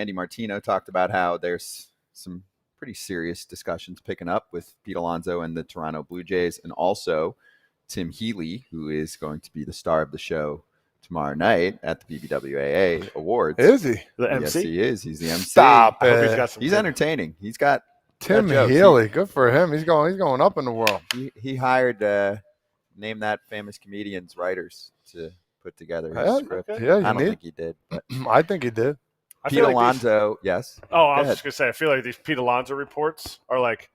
Andy Martino talked about how there's some pretty serious discussions picking up with Pete Alonso and the Toronto Blue Jays, and also Tim Healy, who is going to be the star of the show tomorrow night at the BBWAA Awards. Is he? The MC? Yes, he is. He's the MC. Stop I hope it. he's got some He's good- entertaining. He's got Tim jokes. Healy. Good for him. He's going up in the world. He hired Name That Famous Comedians writers to put together his Yeah, script. okay. Yeah, I don't think he did. But I think he did. I Pete feel like Alonso, yes. Oh, I was ahead. just going to say, I feel like these Pete Alonso reports are like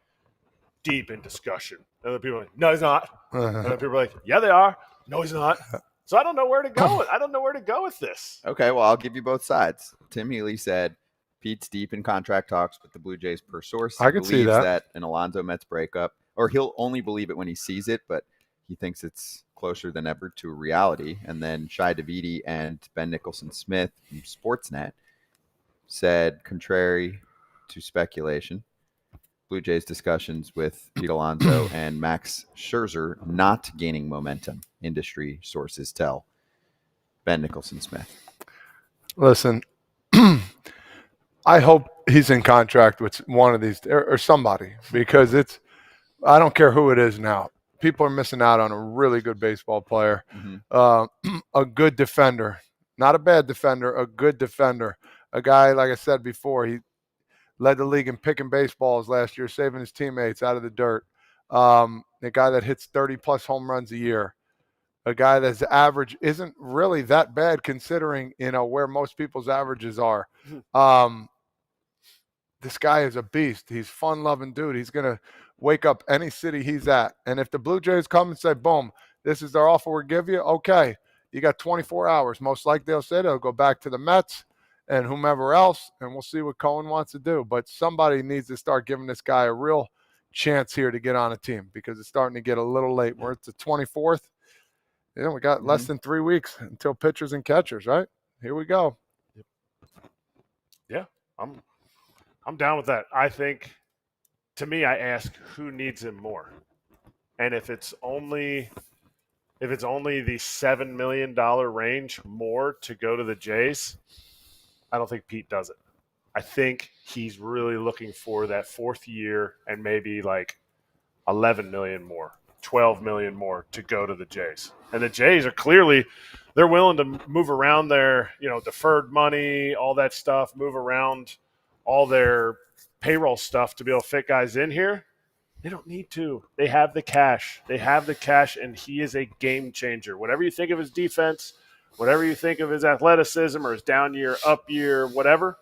deep in discussion. And then people are like, no, he's not. And then people are like, yeah, they are. No, he's not. So I don't know where to go. I don't know where to go with this. Okay, well, I'll give you both sides. Tim Healy said Pete's deep in contract talks with the Blue Jays per source. I can see believes that. an Alonso Mets breakup, or he'll only believe it when he sees it, but he thinks it's closer than ever to reality. And then Shai Davidi and Ben Nicholson-Smith from Sportsnet said, contrary to speculation, Blue Jays discussions with Pete Alonso and Max Scherzer not gaining momentum, industry sources tell Ben Nicholson-Smith. Listen, I hope he's in contract with one of these or somebody, because I don't care who it is now. People are missing out on a really good baseball player, a good defender, not a bad defender, a good defender. A guy, like I said before, he led the league in picking baseballs last year, saving his teammates out of the dirt. A guy that hits 30-plus home runs a year. A guy that's average isn't really that bad considering, where most people's averages are. This guy is a beast. He's a fun-loving dude. He's going to wake up any city he's at. And if the Blue Jays come and say, boom, this is their offer we'll give you, okay, you got 24 hours. Most likely they'll say they'll go back to the Mets and whomever else, and we'll see what Cohen wants to do. But somebody needs to start giving this guy a real chance here to get on a team, because it's starting to get a little late. We're at the 24th. We got less than 3 weeks until pitchers and catchers, right? Here we go. Yeah, I'm down with that. I think, to me, I ask who needs him more, and if it's only the $7 million range more to go to the Jays, I don't think Pete does it. I think he's really looking for that fourth year and maybe like $11 million more, $12 million more to go to the Jays. And the Jays are clearly, they're willing to move around their, deferred money, all that stuff, move around all their payroll stuff to be able to fit guys in here. They don't need to. They have the cash. And he is a game changer. Whatever you think of his defense, whatever you think of his athleticism or his down year, up year, whatever,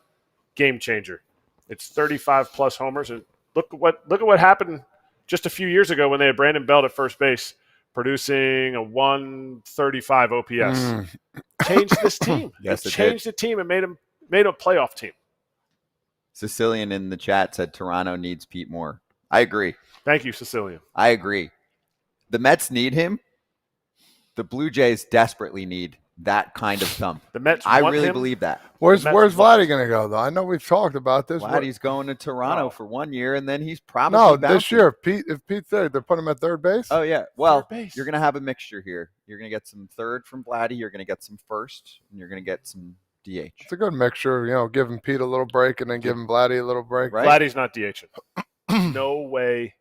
game changer. It's 35-plus homers. And look at what happened just a few years ago when they had Brandon Belt at first base, producing a 135 OPS. Changed this team. Yes, it changed the team and made a playoff team. Sicilian in the chat said Toronto needs Pete more. I agree. Thank you, Sicilian. I agree. The Mets need him. The Blue Jays desperately need that kind of thump. The Mets I want really him. believe that. Where's Vladdy going to go, though? I know we've talked about this. Vladdy's going to Toronto for 1 year, and then he's probably No, bouncing. this year. If Pete's there, they're putting him at third base? Oh, yeah. Well, Third base. you're going to have a mixture here. You're going to get some third from Vladdy. You're going to get some first, and you're going to get some DH. It's a good mixture, giving Pete a little break and then giving Vladdy a little break. Right? Vladdy's not DHing. No way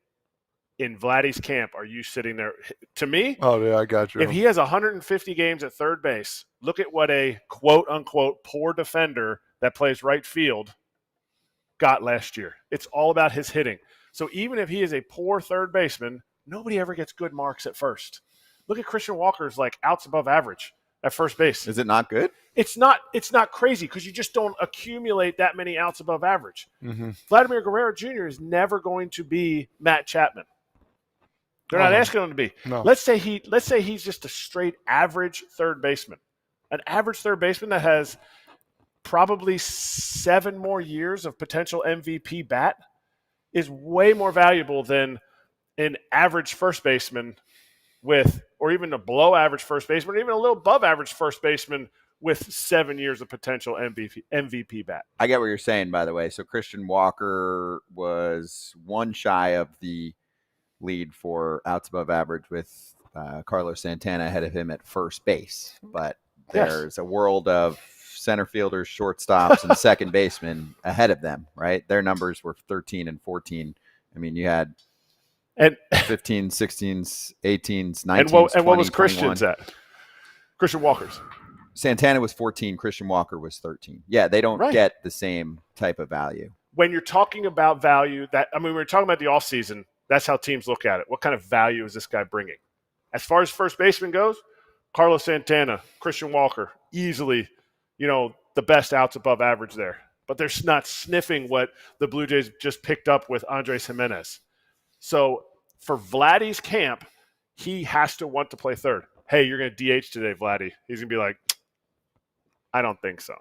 in Vladdy's camp are you sitting there. To me, Oh, yeah, I got you. if he has 150 games at third base, look at what a quote-unquote poor defender that plays right field got last year. It's all about his hitting. So even if he is a poor third baseman, nobody ever gets good marks at first. Look at Christian Walker's outs above average at first base. Is it not good? It's not crazy because you just don't accumulate that many outs above average. Mm-hmm. Vladimir Guerrero Jr. is never going to be Matt Chapman. They're not asking him to be. No. Let's say he's just a straight average third baseman. An average third baseman that has probably 7 more years of potential MVP bat is way more valuable than an average first baseman or even a below average first baseman, or even a little above average first baseman with 7 years of potential MVP bat. I get what you're saying, by the way. So Christian Walker was one shy of the lead for outs above average with Carlos Santana ahead of him at first base. But there's a world of center fielders, shortstops, and second basemen ahead of them, right? Their numbers were 13 and 14. I mean, you had and 15, 16s, 18s, 19s, and 20, what was 21. Christian's at? Christian Walker's. Santana was 14. Christian Walker was 13. Yeah, they don't get the same type of value. When you're talking about value, we're talking about the offseason, that's how teams look at it. What kind of value is this guy bringing? As far as first baseman goes, Carlos Santana, Christian Walker, easily, the best outs above average there. But they're not sniffing what the Blue Jays just picked up with Andres Jimenez. So for Vladdy's camp, he has to want to play third. Hey, you're going to DH today, Vladdy. He's going to be like, I don't think so.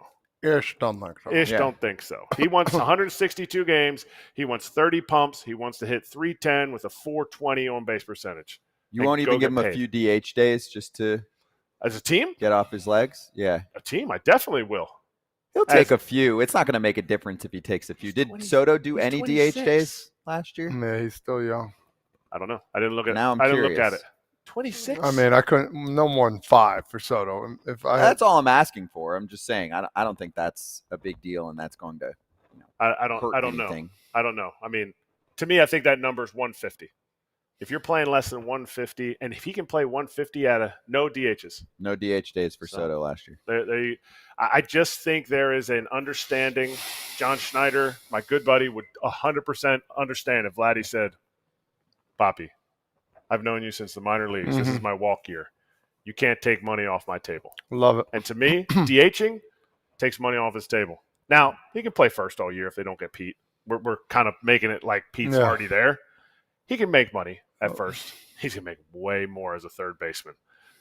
Ish, don't think so. Don't think so. He wants 162 games. He wants 30 pumps. He wants to hit 310 with a 420 on-base percentage. You won't even give him a few DH days just to as a team get off his legs? Yeah. A team, I definitely will. He'll take a few. It's not going to make a difference if he takes a few. Did Soto do any 26. DH days last year? Yeah, he's still young. I don't know. I didn't look at now it. I didn't look at it. 26? I mean, I couldn't. No more than 5 for Soto. That's all I'm asking for. I'm just saying. I don't think that's a big deal, and that's going to. I don't know. I don't know. I mean, to me, I think that number is 150. If you're playing less than 150, and if he can play 150 at no DHs. No DH days for Soto last year. I just think there is an understanding. John Schneider, my good buddy, would 100% understand if Vladdy said, Papi, I've known you since the minor leagues. Mm-hmm. This is my walk year. You can't take money off my table. Love it. And to me, DHing takes money off his table. Now, he can play first all year if they don't get Pete. We're kind of making it like Pete's already there. He can make money at first. He's going to make way more as a third baseman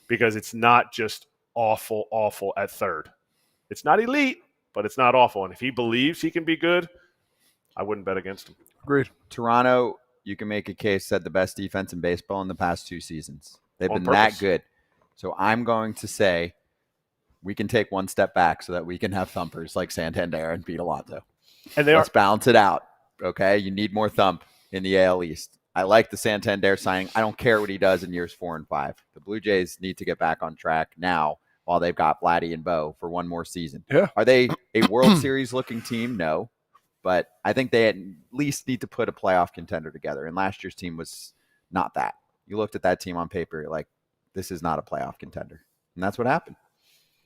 because it's not just awful at third. It's not elite, but it's not awful. And if he believes he can be good, I wouldn't bet against him. Agreed. Toronto, you can make a case, said the best defense in baseball in the past 2 seasons. They've been that good. So I'm going to say we can take one step back so that we can have thumpers like Santander and Pete Alonso. And let's balance it out, okay? You need more thump in the AL East. I like the Santander signing. I don't care what he does in years 4 and 5. The Blue Jays need to get back on track now while they've got Vladdy and Bo for one more season. Yeah. Are they a World Series looking team? No. But I think they at least need to put a playoff contender together. And last year's team was not that. You looked at that team on paper, you're like, this is not a playoff contender. And that's what happened.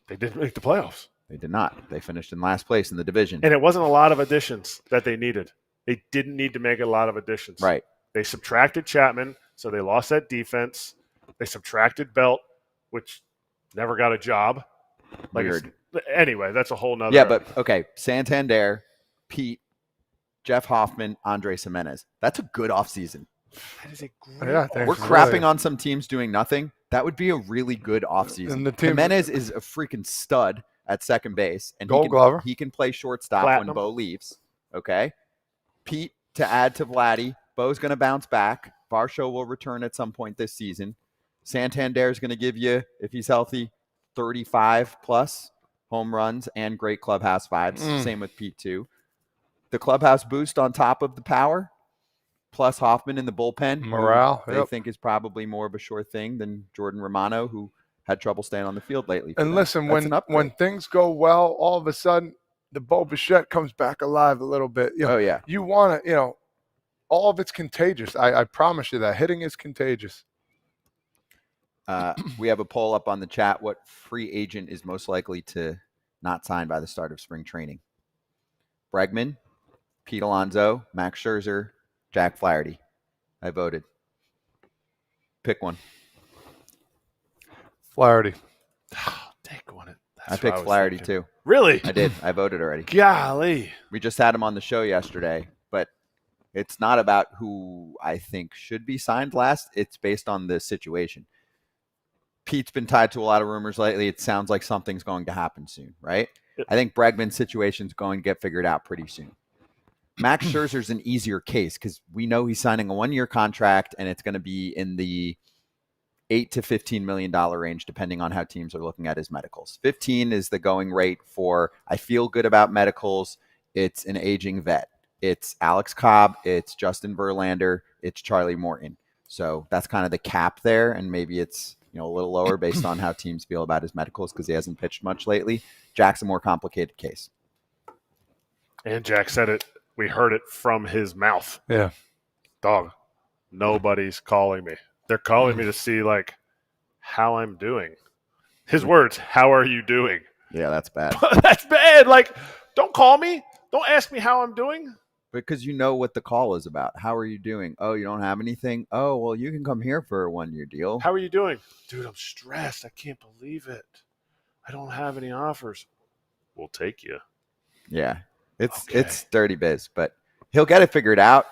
They didn't make the playoffs. They did not. They finished in last place in the division. And it wasn't a lot of additions that they needed. They didn't need to make a lot of additions. Right. They subtracted Chapman, so they lost that defense. They subtracted Belt, which never got a job. Weird. Anyway, that's a whole nother. Yeah, but okay. Santander, Pete, Jeff Hoffman, Andres Jimenez. That's a good offseason. That is a great We're crapping on some teams doing nothing. That would be a really good offseason. Jimenez is a freaking stud at second base. And he can play shortstop when Bo leaves. Okay. Pete to add to Vladdy. Bo's going to bounce back. Varsho will return at some point this season. Santander is going to give you, if he's healthy, 35-plus home runs and great clubhouse vibes. Same with Pete, too. The clubhouse boost on top of the power, plus Hoffman in the bullpen. Morale. They think is probably more of a sure thing than Jordan Romano, who had trouble staying on the field lately. And listen, when things go well, all of a sudden, the Bo Bichette comes back alive a little bit. You want to, all of it's contagious. I promise you that. Hitting is contagious. We have a poll up on the chat. What free agent is most likely to not sign by the start of spring training? Bregman, Pete Alonso, Max Scherzer, Jack Flaherty. I voted. Pick one. Flaherty. Take one. I picked Flaherty too. Really? I did. I voted already. Golly. We just had him on the show yesterday, but it's not about who I think should be signed last. It's based on the situation. Pete's been tied to a lot of rumors lately. It sounds like something's going to happen soon, right? Yep. I think Bregman's situation's going to get figured out pretty soon. Max Scherzer's an easier case because we know he's signing a 1-year contract and it's going to be in the $8 to $15 million range, depending on how teams are looking at his medicals. 15 is the going rate for, I feel good about medicals. It's an aging vet. It's Alex Cobb. It's Justin Verlander. It's Charlie Morton. So that's kind of the cap there. And maybe it's a little lower based on how teams feel about his medicals because he hasn't pitched much lately. Jack's a more complicated case. And Jack said it. We heard it from his mouth. Yeah. Dog, nobody's calling me. They're calling me to see, like, how I'm doing. His words, how are you doing? Yeah, that's bad. That's bad. Like, don't call me. Don't ask me how I'm doing. Because you know what the call is about. How are you doing? Oh, you don't have anything? Oh, well, you can come here for a 1-year deal. How are you doing? Dude, I'm stressed. I can't believe it. I don't have any offers. We'll take you. Yeah, it's dirty biz, but he'll get it figured out.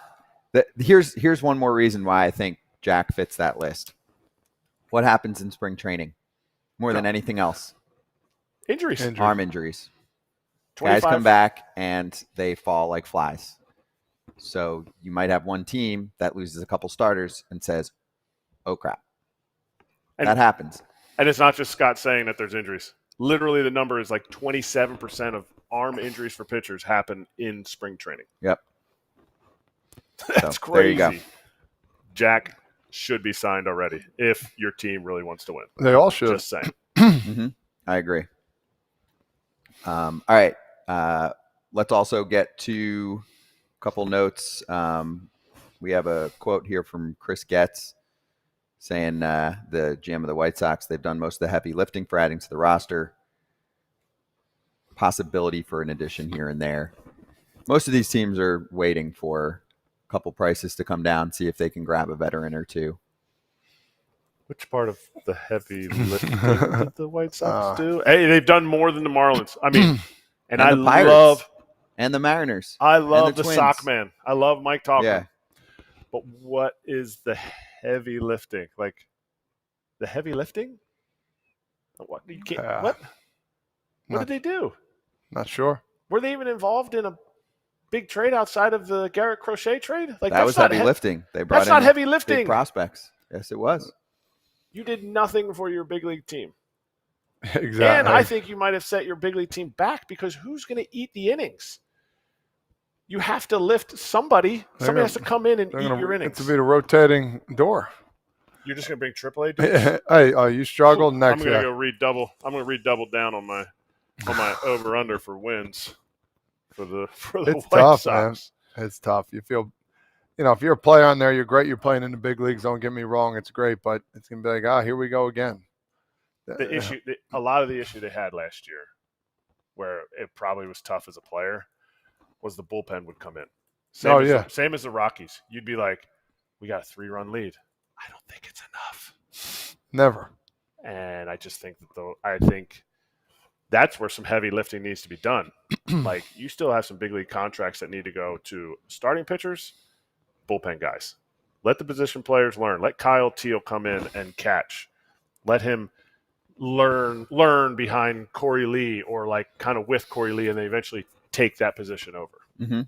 Here's one more reason why I think Jack fits that list. What happens in spring training more than anything else? Injuries. Arm injuries. 25. Guys come back and they fall like flies. So you might have one team that loses a couple starters and says, oh, crap. And that happens. And it's not just Scott saying that there's injuries. Literally, the number is like 27% of arm injuries for pitchers happen in spring training. Yep. That's so, crazy. There you go. Jack should be signed already if your team really wants to win. They all should. Just saying. Mm-hmm. I agree. All right. Let's also get to a couple notes. We have a quote here from Chris Getz saying the GM of the White Sox, they've done most of the heavy lifting for adding to the roster. Possibility for an addition here and there. Most of these teams are waiting for a couple prices to come down, see if they can grab a veteran or two. Which part of the heavy lifting did the White Sox do? Hey, they've done more than the Marlins. I mean, and I the Pirates, love and the Mariners. I love the Twins. sock man. I love Mike Tauchman. Yeah. But what is the heavy lifting? Like the heavy lifting? What you can't what? What did they do? Not sure. Were they even involved in a big trade outside of the Garrett Crochet trade? Like that was heavy lifting. They brought that's not in heavy lifting. Big prospects. Yes, it was. You did nothing for your big league team. Exactly. And I think you might have set your big league team back because who's going to eat the innings? You have to lift somebody. Somebody has to come in and eat your innings. It's to be the rotating door. You're just going to bring AAA dudes? Hey, you struggled next. I'm going to go read double. I'm going to read double down on my over under for wins for the It's White tough, Sox. Man. It's tough. You feel, if you're a player on there, you're great. You're playing in the big leagues. Don't get me wrong. It's great, but it's going to be like, here we go again. A lot of the issue they had last year, where it probably was tough as a player, was the bullpen would come in. Same as the Rockies. You'd be like, we got a 3-run lead. I don't think it's enough. Never. And I just think I think that's where some heavy lifting needs to be done. Like, you still have some big league contracts that need to go to starting pitchers, bullpen guys. Let the position players learn. Let Kyle Teal come in and catch. Let him learn behind Corey Lee or like kind of with Corey Lee, and then eventually take that position over. Mm-hmm.